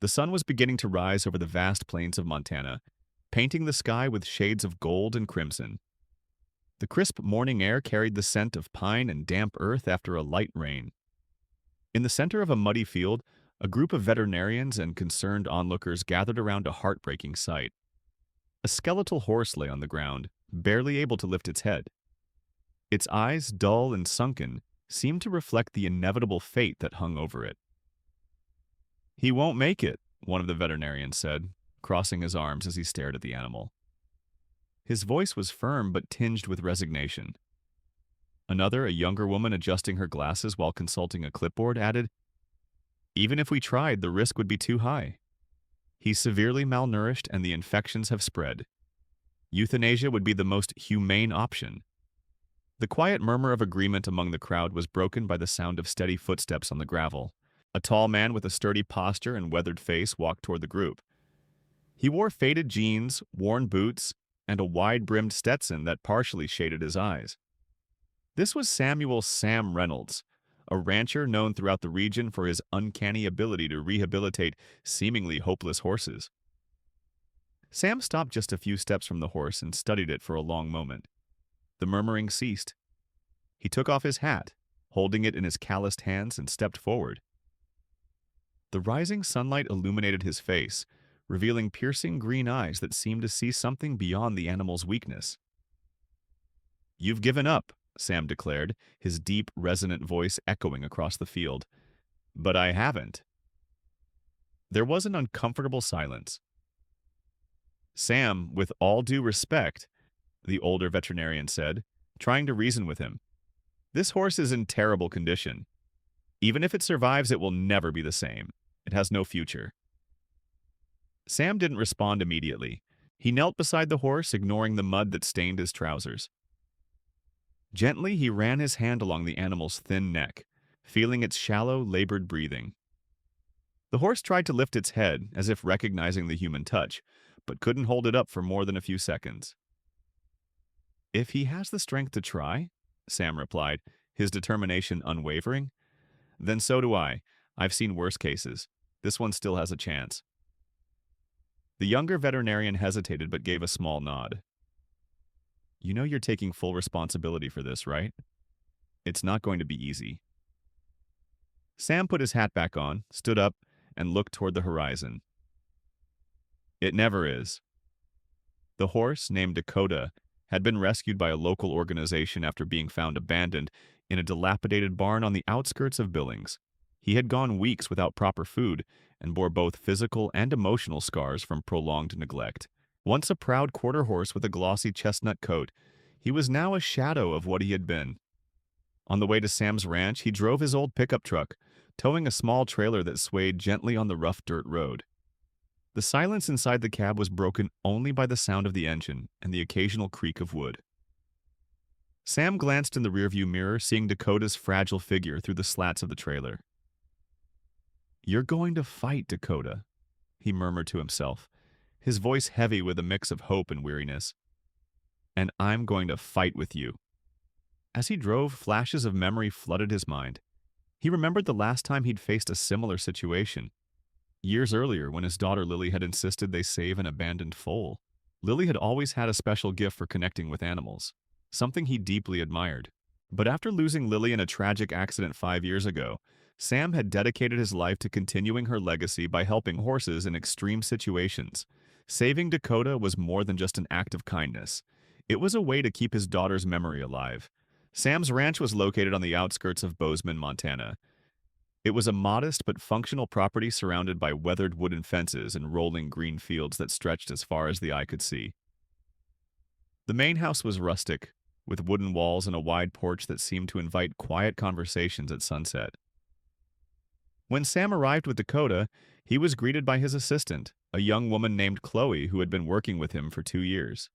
The sun was beginning to rise over the vast plains of Montana, painting the sky with shades of gold and crimson. The crisp morning air carried the scent of pine and damp earth after a light rain. In the center of a muddy field, a group of veterinarians and concerned onlookers gathered around a heartbreaking sight. A skeletal horse lay on the ground, barely able to lift its head. Its eyes, dull and sunken, seemed to reflect the inevitable fate that hung over it. "He won't make it," one of the veterinarians said, crossing his arms as he stared at the animal. His voice was firm but tinged with resignation. Another, a younger woman adjusting her glasses while consulting a clipboard, added, "Even if we tried, the risk would be too high. He's severely malnourished and the infections have spread. Euthanasia would be the most humane option." The quiet murmur of agreement among the crowd was broken by the sound of steady footsteps on the gravel. A tall man with a sturdy posture and weathered face walked toward the group. He wore faded jeans, worn boots, and a wide-brimmed Stetson that partially shaded his eyes. This was Samuel "Sam" Reynolds, a rancher known throughout the region for his uncanny ability to rehabilitate seemingly hopeless horses. Sam stopped just a few steps from the horse and studied it for a long moment. The murmuring ceased. He took off his hat, holding it in his calloused hands, and stepped forward. The rising sunlight illuminated his face, revealing piercing green eyes that seemed to see something beyond the animal's weakness. "You've given up," Sam declared, his deep, resonant voice echoing across the field. "But I haven't." There was an uncomfortable silence. "Sam, with all due respect," the older veterinarian said, trying to reason with him, "this horse is in terrible condition. Even if it survives, it will never be the same. It has no future." Sam didn't respond immediately. He knelt beside the horse, ignoring the mud that stained his trousers. Gently, he ran his hand along the animal's thin neck, feeling its shallow, labored breathing. The horse tried to lift its head, as if recognizing the human touch, but couldn't hold it up for more than a few seconds. "If he has the strength to try," Sam replied, his determination unwavering, "then so do I. I've seen worse cases. This one still has a chance." The younger veterinarian hesitated but gave a small nod. "You know you're taking full responsibility for this, right? It's not going to be easy." Sam put his hat back on, stood up, and looked toward the horizon. "It never is." The horse, named Dakota, had been rescued by a local organization after being found abandoned in a dilapidated barn on the outskirts of Billings. He had gone weeks without proper food and bore both physical and emotional scars from prolonged neglect. Once a proud quarter horse with a glossy chestnut coat, he was now a shadow of what he had been. On the way to Sam's ranch, he drove his old pickup truck, towing a small trailer that swayed gently on the rough dirt road. The silence inside the cab was broken only by the sound of the engine and the occasional creak of wood. Sam glanced in the rearview mirror, seeing Dakota's fragile figure through the slats of the trailer. "You're going to fight, Dakota," he murmured to himself, his voice heavy with a mix of hope and weariness. "And I'm going to fight with you." As he drove, flashes of memory flooded his mind. He remembered the last time he'd faced a similar situation. Years earlier, when his daughter Lily had insisted they save an abandoned foal. Lily had always had a special gift for connecting with animals, something he deeply admired. But after losing Lily in a tragic accident 5 years ago, Sam had dedicated his life to continuing her legacy by helping horses in extreme situations. Saving Dakota was more than just an act of kindness. It was a way to keep his daughter's memory alive. Sam's ranch was located on the outskirts of Bozeman, Montana. It was a modest but functional property surrounded by weathered wooden fences and rolling green fields that stretched as far as the eye could see. The main house was rustic, with wooden walls and a wide porch that seemed to invite quiet conversations at sunset. When Sam arrived with Dakota, he was greeted by his assistant, a young woman named Chloe who had been working with him for 2 years.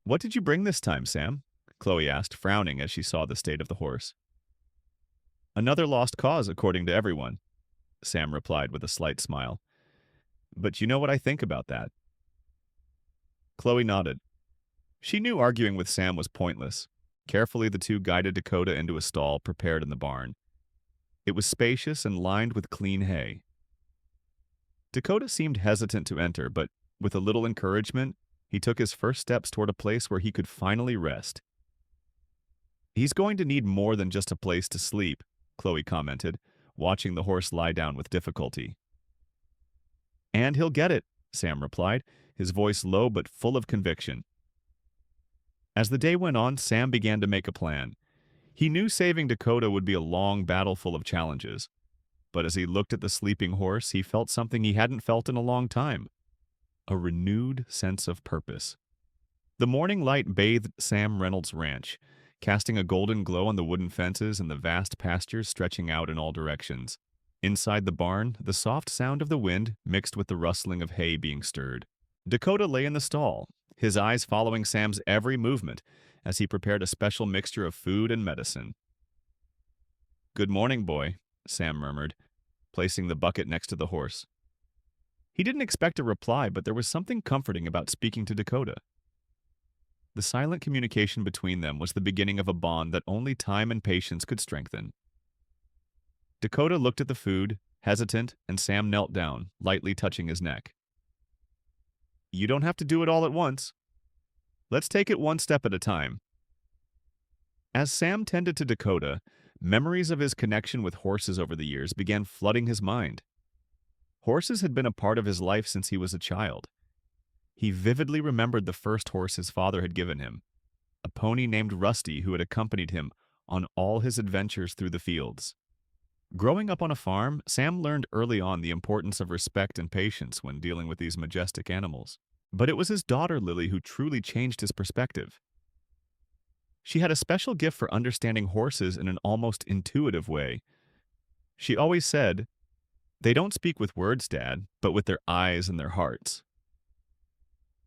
"What did you bring this time, Sam?" Chloe asked, frowning as she saw the state of the horse. "Another lost cause, according to everyone," Sam replied with a slight smile. "But you know what I think about that." Chloe nodded. She knew arguing with Sam was pointless. Carefully, the two guided Dakota into a stall prepared in the barn. It was spacious and lined with clean hay. Dakota seemed hesitant to enter, but with a little encouragement, he took his first steps toward a place where he could finally rest. He's going to need more than just a place to sleep, Chloe commented, watching the horse lie down with difficulty. And he'll get it, Sam replied, his voice low but full of conviction. As the day went on, Sam began to make a plan. He knew saving Dakota would be a long battle full of challenges. But as he looked at the sleeping horse, he felt something he hadn't felt in a long time. A renewed sense of purpose. The morning light bathed Sam Reynolds' ranch, casting a golden glow on the wooden fences and the vast pastures stretching out in all directions. Inside the barn, the soft sound of the wind mixed with the rustling of hay being stirred. Dakota lay in the stall, his eyes following Sam's every movement as he prepared a special mixture of food and medicine. "Good morning, boy," Sam murmured, placing the bucket next to the horse. He didn't expect a reply, but there was something comforting about speaking to Dakota. The silent communication between them was the beginning of a bond that only time and patience could strengthen. Dakota looked at the food, hesitant, and Sam knelt down, lightly touching his neck. "You don't have to do it all at once. Let's take it one step at a time." As Sam tended to Dakota, memories of his connection with horses over the years began flooding his mind. Horses had been a part of his life since he was a child. He vividly remembered the first horse his father had given him, a pony named Rusty who had accompanied him on all his adventures through the fields. Growing up on a farm, Sam learned early on the importance of respect and patience when dealing with these majestic animals. But it was his daughter Lily who truly changed his perspective. She had a special gift for understanding horses in an almost intuitive way. She always said, "They don't speak with words, Dad, but with their eyes and their hearts."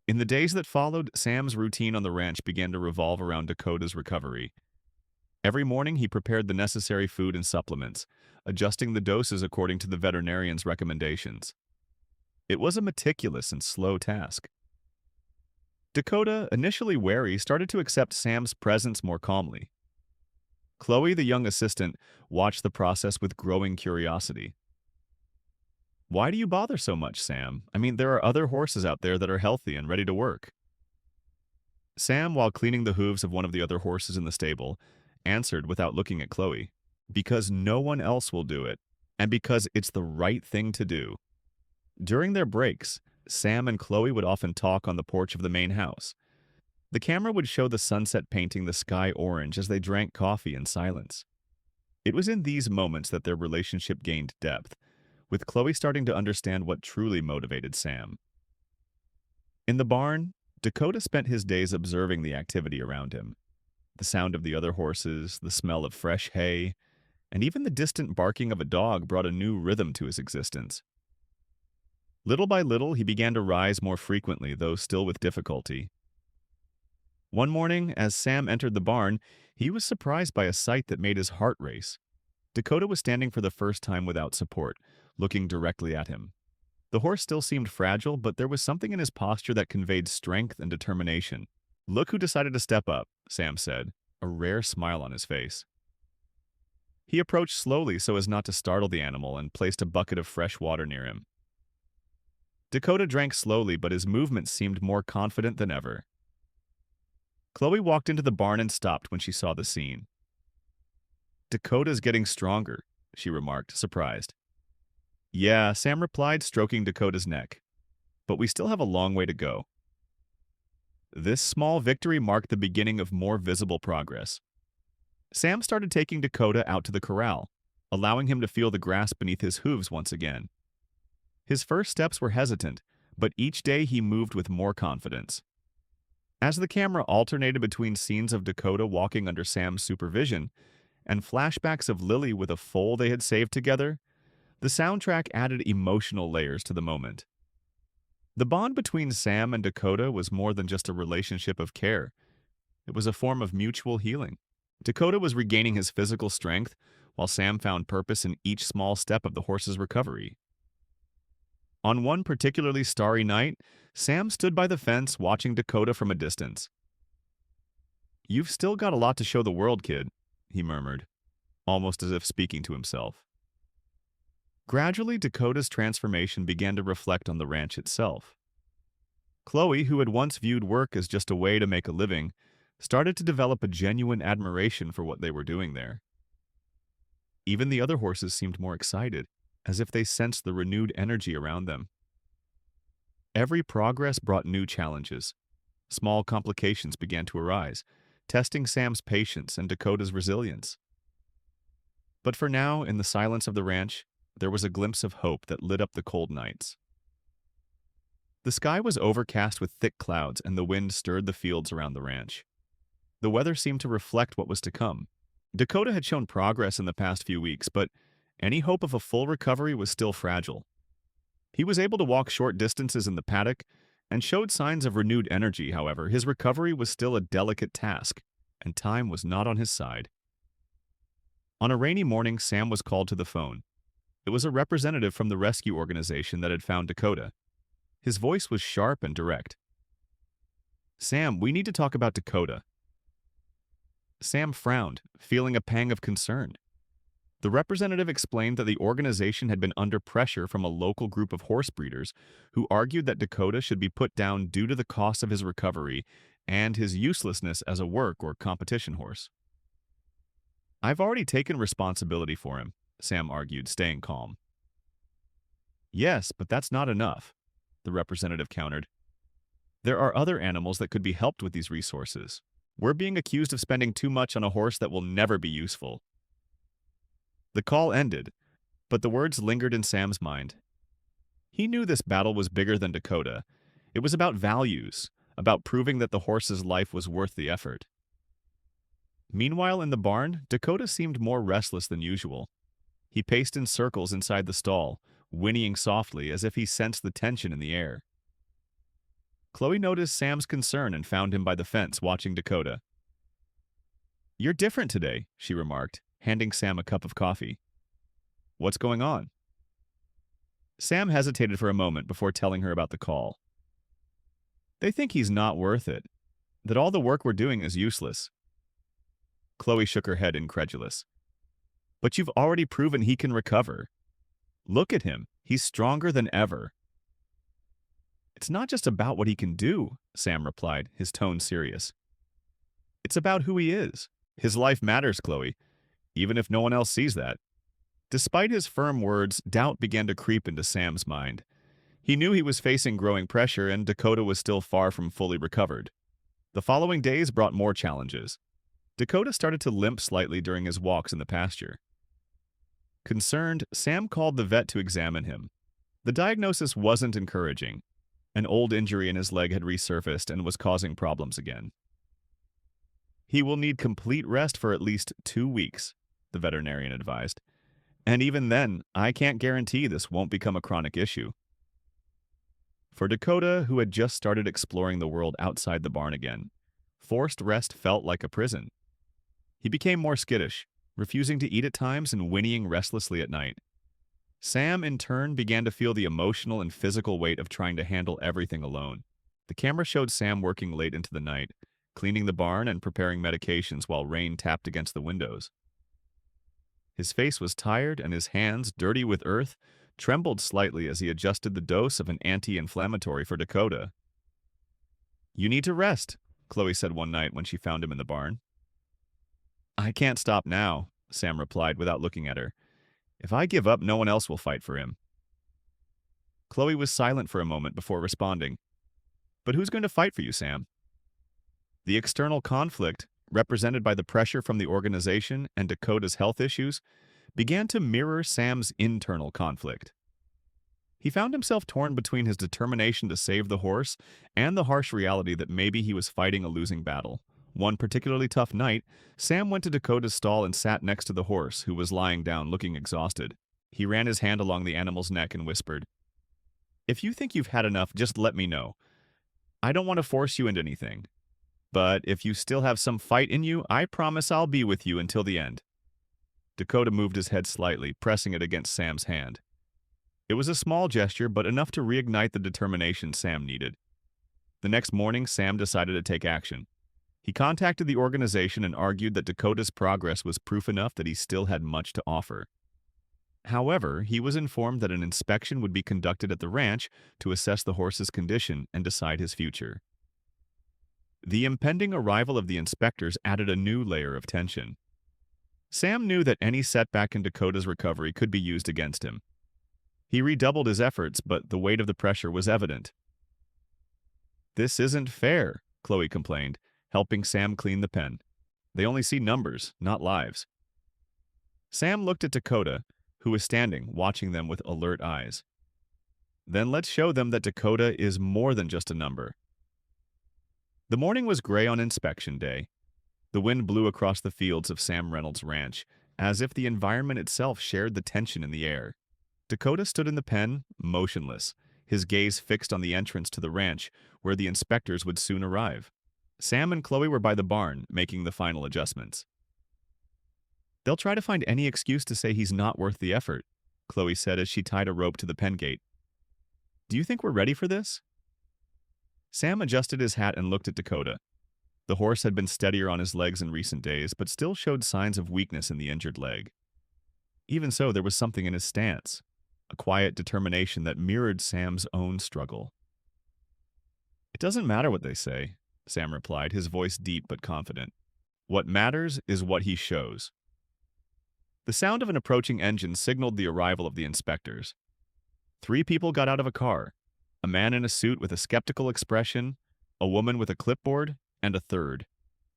In the days that followed, Sam's routine on the ranch began to revolve around Dakota's recovery. Every morning he prepared the necessary food and supplements, adjusting the doses according to the veterinarian's recommendations. It was a meticulous and slow task. Dakota, initially wary, started to accept Sam's presence more calmly. Chloe, the young assistant, watched the process with growing curiosity. "Why do you bother so much, Sam? I mean, there are other horses out there that are healthy and ready to work." Sam, while cleaning the hooves of one of the other horses in the stable, answered without looking at Chloe, "Because no one else will do it, and because it's the right thing to do." During their breaks, Sam and Chloe would often talk on the porch of the main house. The camera would show the sunset painting the sky orange as they drank coffee in silence. It was in these moments that their relationship gained depth, with Chloe starting to understand what truly motivated Sam. In the barn, Dakota spent his days observing the activity around him. The sound of the other horses, the smell of fresh hay, and even the distant barking of a dog brought a new rhythm to his existence. Little by little, he began to rise more frequently, though still with difficulty. One morning, as Sam entered the barn, he was surprised by a sight that made his heart race. Dakota was standing for the first time without support, looking directly at him. The horse still seemed fragile, but there was something in his posture that conveyed strength and determination. "Look who decided to step up," Sam said, a rare smile on his face. He approached slowly so as not to startle the animal and placed a bucket of fresh water near him. Dakota drank slowly, but his movements seemed more confident than ever. Chloe walked into the barn and stopped when she saw the scene. "Dakota's getting stronger," she remarked, surprised. "Yeah," Sam replied, stroking Dakota's neck. "But we still have a long way to go." This small victory marked the beginning of more visible progress. Sam started taking Dakota out to the corral, allowing him to feel the grass beneath his hooves once again. His first steps were hesitant, but each day he moved with more confidence. As the camera alternated between scenes of Dakota walking under Sam's supervision and flashbacks of Lily with a foal they had saved together, the soundtrack added emotional layers to the moment. The bond between Sam and Dakota was more than just a relationship of care. It was a form of mutual healing. Dakota was regaining his physical strength, while Sam found purpose in each small step of the horse's recovery. On one particularly starry night, Sam stood by the fence watching Dakota from a distance. "You've still got a lot to show the world, kid," he murmured, almost as if speaking to himself. Gradually, Dakota's transformation began to reflect on the ranch itself. Chloe, who had once viewed work as just a way to make a living, started to develop a genuine admiration for what they were doing there. Even the other horses seemed more excited, as if they sensed the renewed energy around them. Every progress brought new challenges. Small complications began to arise, testing Sam's patience and Dakota's resilience. But for now, in the silence of the ranch, there was a glimpse of hope that lit up the cold nights. The sky was overcast with thick clouds, and the wind stirred the fields around the ranch. The weather seemed to reflect what was to come. Dakota had shown progress in the past few weeks, but any hope of a full recovery was still fragile. He was able to walk short distances in the paddock and showed signs of renewed energy. However, his recovery was still a delicate task, and time was not on his side. On a rainy morning, Sam was called to the phone. It was a representative from the rescue organization that had found Dakota. His voice was sharp and direct. "Sam, we need to talk about Dakota." Sam frowned, feeling a pang of concern. The representative explained that the organization had been under pressure from a local group of horse breeders who argued that Dakota should be put down due to the cost of his recovery and his uselessness as a work or competition horse. "I've already taken responsibility for him," Sam argued, staying calm. "Yes, but that's not enough," the representative countered. "There are other animals that could be helped with these resources. We're being accused of spending too much on a horse that will never be useful." The call ended, but the words lingered in Sam's mind. He knew this battle was bigger than Dakota. It was about values, about proving that the horse's life was worth the effort. Meanwhile, in the barn, Dakota seemed more restless than usual. He paced in circles inside the stall, whinnying softly as if he sensed the tension in the air. Chloe noticed Sam's concern and found him by the fence watching Dakota. "You're different today," she remarked, handing Sam a cup of coffee. "What's going on?" Sam hesitated for a moment before telling her about the call. "They think he's not worth it, that all the work we're doing is useless." Chloe shook her head, incredulous. "But you've already proven he can recover. Look at him. He's stronger than ever." "It's not just about what he can do," Sam replied, his tone serious. "It's about who he is. His life matters, Chloe, even if no one else sees that." Despite his firm words, doubt began to creep into Sam's mind. He knew he was facing growing pressure, and Dakota was still far from fully recovered. The following days brought more challenges. Dakota started to limp slightly during his walks in the pasture. Concerned, Sam called the vet to examine him. The diagnosis wasn't encouraging. An old injury in his leg had resurfaced and was causing problems again. "He will need complete rest for at least 2 weeks," the veterinarian advised. "And even then, I can't guarantee this won't become a chronic issue." For Dakota, who had just started exploring the world outside the barn again, forced rest felt like a prison. He became more skittish, refusing to eat at times and whinnying restlessly at night. Sam, in turn, began to feel the emotional and physical weight of trying to handle everything alone. The camera showed Sam working late into the night, cleaning the barn and preparing medications while rain tapped against the windows. His face was tired, and his hands, dirty with earth, trembled slightly as he adjusted the dose of an anti-inflammatory for Dakota. "You need to rest," Chloe said one night when she found him in the barn. "I can't stop now," Sam replied without looking at her. "If I give up, no one else will fight for him." Chloe was silent for a moment before responding. "But who's going to fight for you, Sam?" The external conflict, represented by the pressure from the organization and Dakota's health issues, began to mirror Sam's internal conflict. He found himself torn between his determination to save the horse and the harsh reality that maybe he was fighting a losing battle. One particularly tough night, Sam went to Dakota's stall and sat next to the horse, who was lying down looking exhausted. He ran his hand along the animal's neck and whispered, "If you think you've had enough, just let me know. I don't want to force you into anything. But if you still have some fight in you, I promise I'll be with you until the end." Dakota moved his head slightly, pressing it against Sam's hand. It was a small gesture, but enough to reignite the determination Sam needed. The next morning, Sam decided to take action. He contacted the organization and argued that Dakota's progress was proof enough that he still had much to offer. However, he was informed that an inspection would be conducted at the ranch to assess the horse's condition and decide his future. The impending arrival of the inspectors added a new layer of tension. Sam knew that any setback in Dakota's recovery could be used against him. He redoubled his efforts, but the weight of the pressure was evident. "This isn't fair," Chloe complained, helping Sam clean the pen. "They only see numbers, not lives." Sam looked at Dakota, who was standing, watching them with alert eyes. "Then let's show them that Dakota is more than just a number." The morning was gray on inspection day. The wind blew across the fields of Sam Reynolds' ranch, as if the environment itself shared the tension in the air. Dakota stood in the pen, motionless, his gaze fixed on the entrance to the ranch, where the inspectors would soon arrive. Sam and Chloe were by the barn, making the final adjustments. "They'll try to find any excuse to say he's not worth the effort," Chloe said as she tied a rope to the pen gate. "Do you think we're ready for this?" Sam adjusted his hat and looked at Dakota. The horse had been steadier on his legs in recent days, but still showed signs of weakness in the injured leg. Even so, there was something in his stance, a quiet determination that mirrored Sam's own struggle. "It doesn't matter what they say," Sam replied, his voice deep but confident. "What matters is what he shows." The sound of an approaching engine signaled the arrival of the inspectors. 3 people got out of a car: a man in a suit with a skeptical expression, a woman with a clipboard, and a third,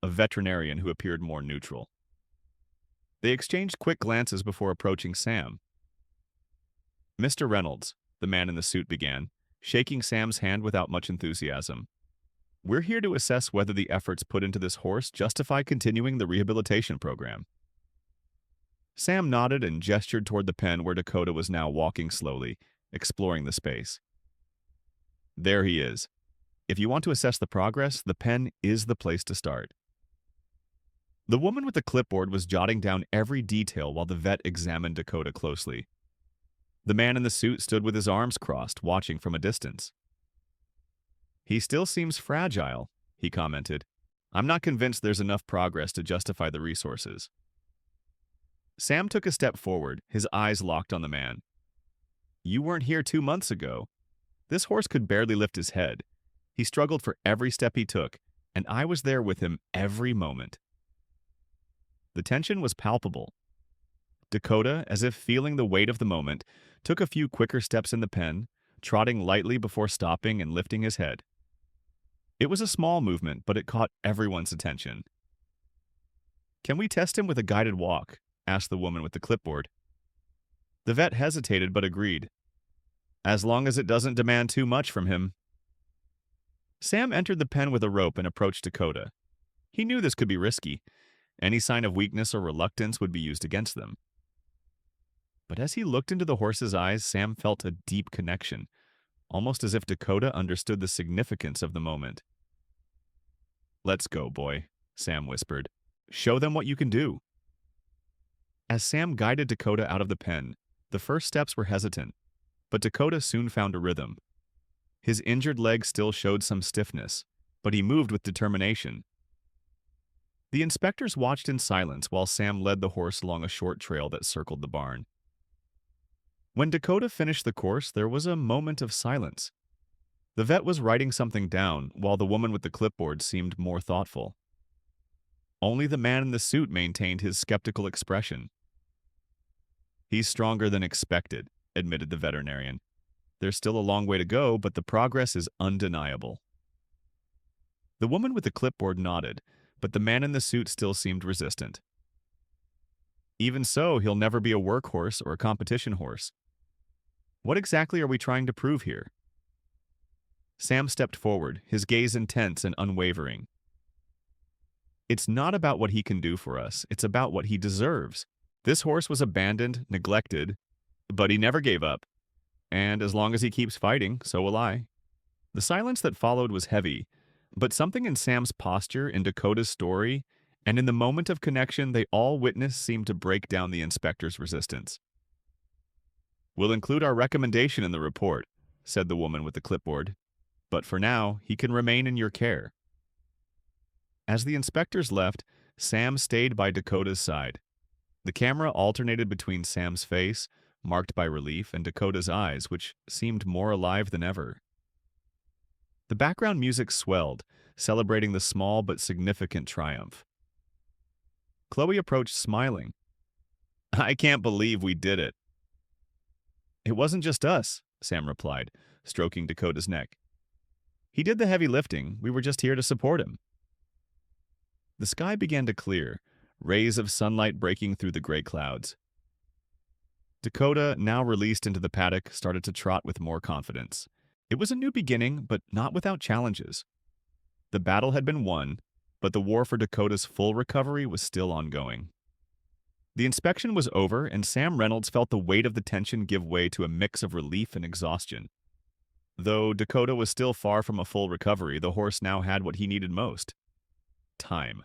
a veterinarian who appeared more neutral. They exchanged quick glances before approaching Sam. "Mr. Reynolds," the man in the suit began, shaking Sam's hand without much enthusiasm. "We're here to assess whether the efforts put into this horse justify continuing the rehabilitation program." Sam nodded and gestured toward the pen where Dakota was now walking slowly, exploring the space. "There he is. If you want to assess the progress, the pen is the place to start." The woman with the clipboard was jotting down every detail while the vet examined Dakota closely. The man in the suit stood with his arms crossed, watching from a distance. "He still seems fragile," he commented. "I'm not convinced there's enough progress to justify the resources." Sam took a step forward, his eyes locked on the man. "You weren't here 2 months ago. This horse could barely lift his head. He struggled for every step he took, and I was there with him every moment." The tension was palpable. Dakota, as if feeling the weight of the moment, took a few quicker steps in the pen, trotting lightly before stopping and lifting his head. It was a small movement, but it caught everyone's attention. "Can we test him with a guided walk?" asked the woman with the clipboard. The vet hesitated but agreed. "As long as it doesn't demand too much from him." Sam entered the pen with a rope and approached Dakota. He knew this could be risky. Any sign of weakness or reluctance would be used against them. But as he looked into the horse's eyes, Sam felt a deep connection, almost as if Dakota understood the significance of the moment. "Let's go, boy," Sam whispered. "Show them what you can do." As Sam guided Dakota out of the pen, the first steps were hesitant, but Dakota soon found a rhythm. His injured leg still showed some stiffness, but he moved with determination. The inspectors watched in silence while Sam led the horse along a short trail that circled the barn. When Dakota finished the course, there was a moment of silence. The vet was writing something down, while the woman with the clipboard seemed more thoughtful. Only the man in the suit maintained his skeptical expression. "He's stronger than expected," admitted the veterinarian. "There's still a long way to go, but the progress is undeniable." The woman with the clipboard nodded, but the man in the suit still seemed resistant. "Even so, he'll never be a workhorse or a competition horse. What exactly are we trying to prove here?" Sam stepped forward, his gaze intense and unwavering. "It's not about what he can do for us, it's about what he deserves. This horse was abandoned, neglected, but he never gave up. And as long as he keeps fighting, so will I." The silence that followed was heavy, but something in Sam's posture, in Dakota's story, and in the moment of connection they all witnessed seemed to break down the inspector's resistance. "We'll include our recommendation in the report," said the woman with the clipboard. "But for now, he can remain in your care." As the inspectors left, Sam stayed by Dakota's side. The camera alternated between Sam's face, marked by relief, and Dakota's eyes, which seemed more alive than ever. The background music swelled, celebrating the small but significant triumph. Chloe approached smiling. "I can't believe we did it." "It wasn't just us," Sam replied, stroking Dakota's neck. "He did the heavy lifting. We were just here to support him." The sky began to clear, rays of sunlight breaking through the gray clouds. Dakota, now released into the paddock, started to trot with more confidence. It was a new beginning, but not without challenges. The battle had been won, but the war for Dakota's full recovery was still ongoing. The inspection was over, and Sam Reynolds felt the weight of the tension give way to a mix of relief and exhaustion. Though Dakota was still far from a full recovery, the horse now had what he needed most: time.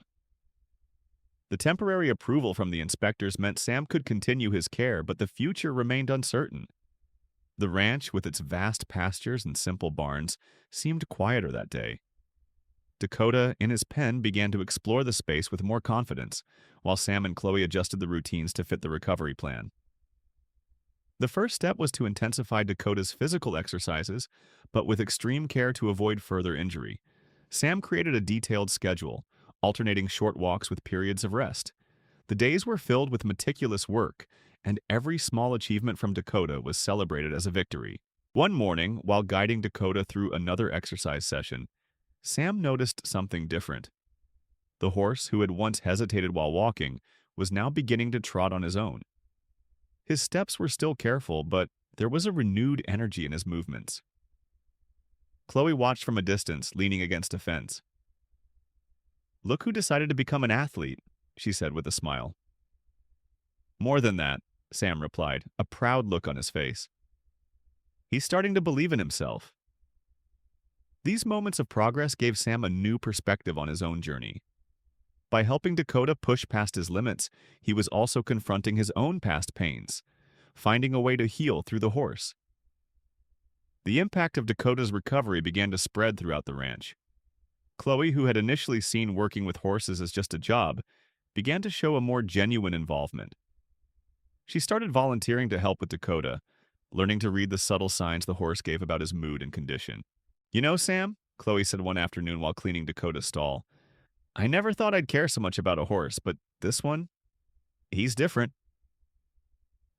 The temporary approval from the inspectors meant Sam could continue his care, but the future remained uncertain. The ranch, with its vast pastures and simple barns, seemed quieter that day. Dakota, in his pen, began to explore the space with more confidence, while Sam and Chloe adjusted the routines to fit the recovery plan. The first step was to intensify Dakota's physical exercises, but with extreme care to avoid further injury. Sam created a detailed schedule, alternating short walks with periods of rest. The days were filled with meticulous work, and every small achievement from Dakota was celebrated as a victory. One morning, while guiding Dakota through another exercise session, Sam noticed something different. The horse, who had once hesitated while walking, was now beginning to trot on his own. His steps were still careful, but there was a renewed energy in his movements. Chloe watched from a distance, leaning against a fence. "Look who decided to become an athlete," she said with a smile. "More than that," Sam replied, a proud look on his face. "He's starting to believe in himself." These moments of progress gave Sam a new perspective on his own journey. By helping Dakota push past his limits, he was also confronting his own past pains, finding a way to heal through the horse. The impact of Dakota's recovery began to spread throughout the ranch. Chloe, who had initially seen working with horses as just a job, began to show a more genuine involvement. She started volunteering to help with Dakota, learning to read the subtle signs the horse gave about his mood and condition. "You know, Sam," Chloe said one afternoon while cleaning Dakota's stall, "I never thought I'd care so much about a horse, but this one, he's different."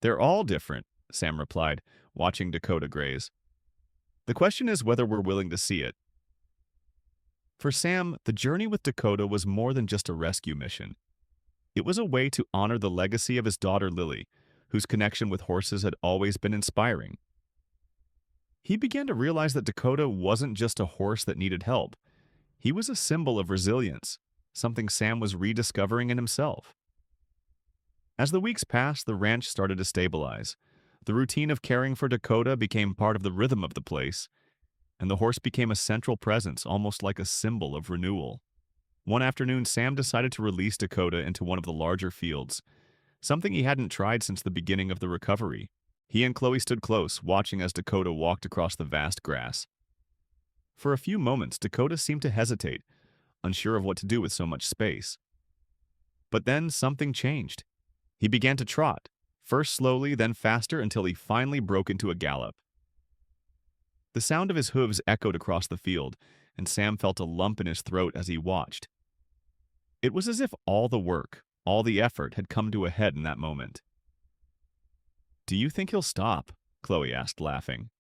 "They're all different," Sam replied, watching Dakota graze. "The question is whether we're willing to see it." For Sam, the journey with Dakota was more than just a rescue mission. It was a way to honor the legacy of his daughter Lily, whose connection with horses had always been inspiring. He began to realize that Dakota wasn't just a horse that needed help. He was a symbol of resilience, something Sam was rediscovering in himself. As the weeks passed, the ranch started to stabilize. The routine of caring for Dakota became part of the rhythm of the place, and the horse became a central presence, almost like a symbol of renewal. One afternoon, Sam decided to release Dakota into one of the larger fields, something he hadn't tried since the beginning of the recovery. He and Chloe stood close, watching as Dakota walked across the vast grass. For a few moments, Dakota seemed to hesitate, unsure of what to do with so much space. But then something changed. He began to trot, first slowly, then faster, until he finally broke into a gallop. The sound of his hooves echoed across the field, and Sam felt a lump in his throat as he watched. It was as if all the work, all the effort had come to a head in that moment. "Do you think he'll stop?" Chloe asked, laughing.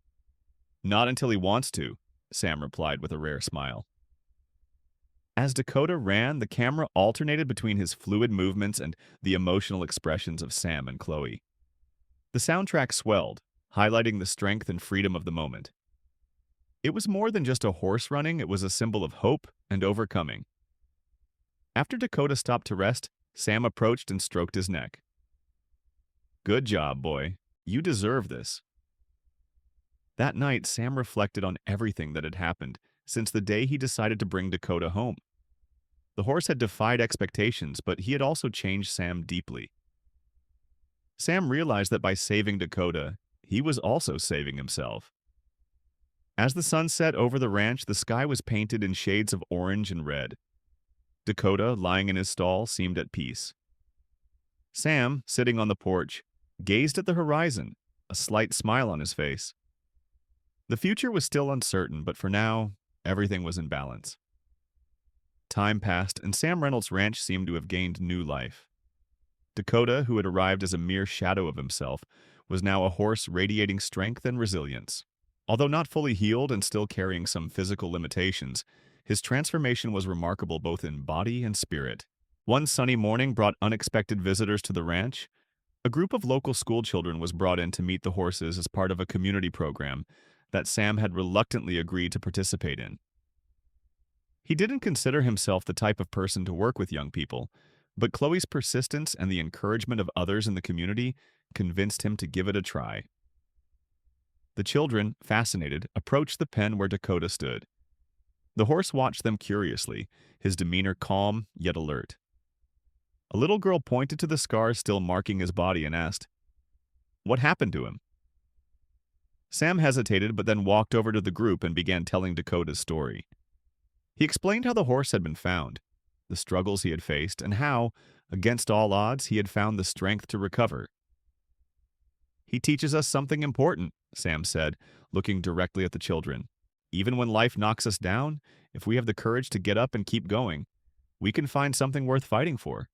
"Not until he wants to," Sam replied with a rare smile. As Dakota ran, the camera alternated between his fluid movements and the emotional expressions of Sam and Chloe. The soundtrack swelled, highlighting the strength and freedom of the moment. It was more than just a horse running, it was a symbol of hope and overcoming. After Dakota stopped to rest, Sam approached and stroked his neck. "Good job, boy. You deserve this." That night, Sam reflected on everything that had happened since the day he decided to bring Dakota home. The horse had defied expectations, but he had also changed Sam deeply. Sam realized that by saving Dakota, he was also saving himself. As the sun set over the ranch, the sky was painted in shades of orange and red. Dakota, lying in his stall, seemed at peace. Sam, sitting on the porch, gazed at the horizon, a slight smile on his face. The future was still uncertain, but for now, everything was in balance. Time passed, and Sam Reynolds' ranch seemed to have gained new life. Dakota, who had arrived as a mere shadow of himself, was now a horse radiating strength and resilience. Although not fully healed and still carrying some physical limitations, his transformation was remarkable both in body and spirit. One sunny morning brought unexpected visitors to the ranch. A group of local schoolchildren was brought in to meet the horses as part of a community program that Sam had reluctantly agreed to participate in. He didn't consider himself the type of person to work with young people, but Chloe's persistence and the encouragement of others in the community convinced him to give it a try. The children, fascinated, approached the pen where Dakota stood. The horse watched them curiously, his demeanor calm yet alert. A little girl pointed to the scars still marking his body and asked, "What happened to him?" Sam hesitated but then walked over to the group and began telling Dakota's story. He explained how the horse had been found, the struggles he had faced, and how, against all odds, he had found the strength to recover. "He teaches us something important," Sam said, looking directly at the children. "Even when life knocks us down, if we have the courage to get up and keep going, we can find something worth fighting for."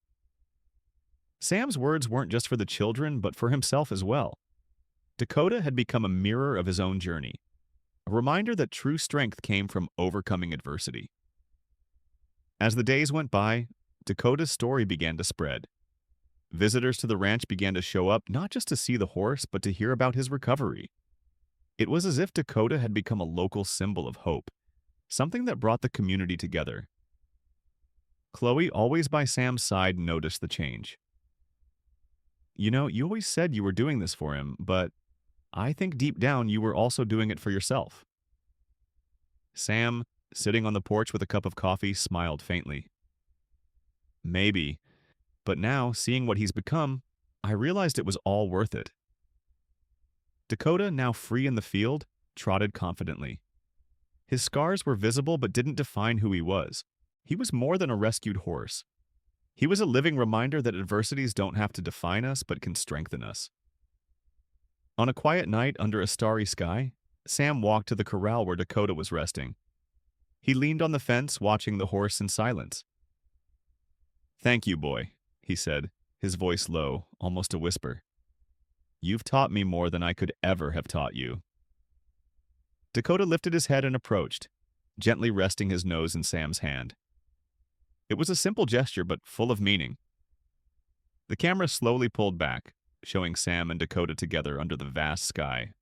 Sam's words weren't just for the children, but for himself as well. Dakota had become a mirror of his own journey, a reminder that true strength came from overcoming adversity. As the days went by, Dakota's story began to spread. Visitors to the ranch began to show up not just to see the horse, but to hear about his recovery. It was as if Dakota had become a local symbol of hope, something that brought the community together. Chloe, always by Sam's side, noticed the change. You always said you were doing this for him, but I think deep down you were also doing it for yourself." Sam, sitting on the porch with a cup of coffee, smiled faintly. "Maybe, but now, seeing what he's become, I realized it was all worth it." Dakota, now free in the field, trotted confidently. His scars were visible but didn't define who he was. He was more than a rescued horse. He was a living reminder that adversities don't have to define us but can strengthen us. On a quiet night under a starry sky, Sam walked to the corral where Dakota was resting. He leaned on the fence, watching the horse in silence. "Thank you, boy," he said, his voice low, almost a whisper. "You've taught me more than I could ever have taught you." Dakota lifted his head and approached, gently resting his nose in Sam's hand. It was a simple gesture, but full of meaning. The camera slowly pulled back, showing Sam and Dakota together under the vast sky.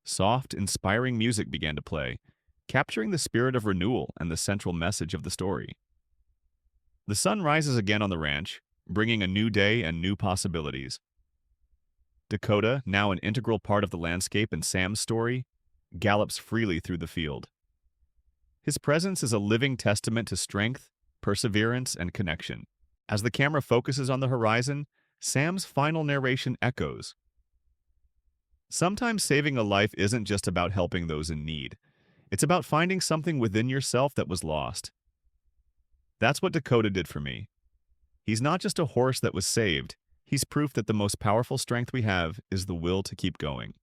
Soft, inspiring music began to play, capturing the spirit of renewal and the central message of the story. The sun rises again on the ranch, bringing a new day and new possibilities. Dakota, now an integral part of the landscape in Sam's story, gallops freely through the field. His presence is a living testament to strength, perseverance, and connection. As the camera focuses on the horizon, Sam's final narration echoes. Sometimes saving a life isn't just about helping those in need. It's about finding something within yourself that was lost. That's what Dakota did for me. He's not just a horse that was saved. He's proof that the most powerful strength we have is the will to keep going.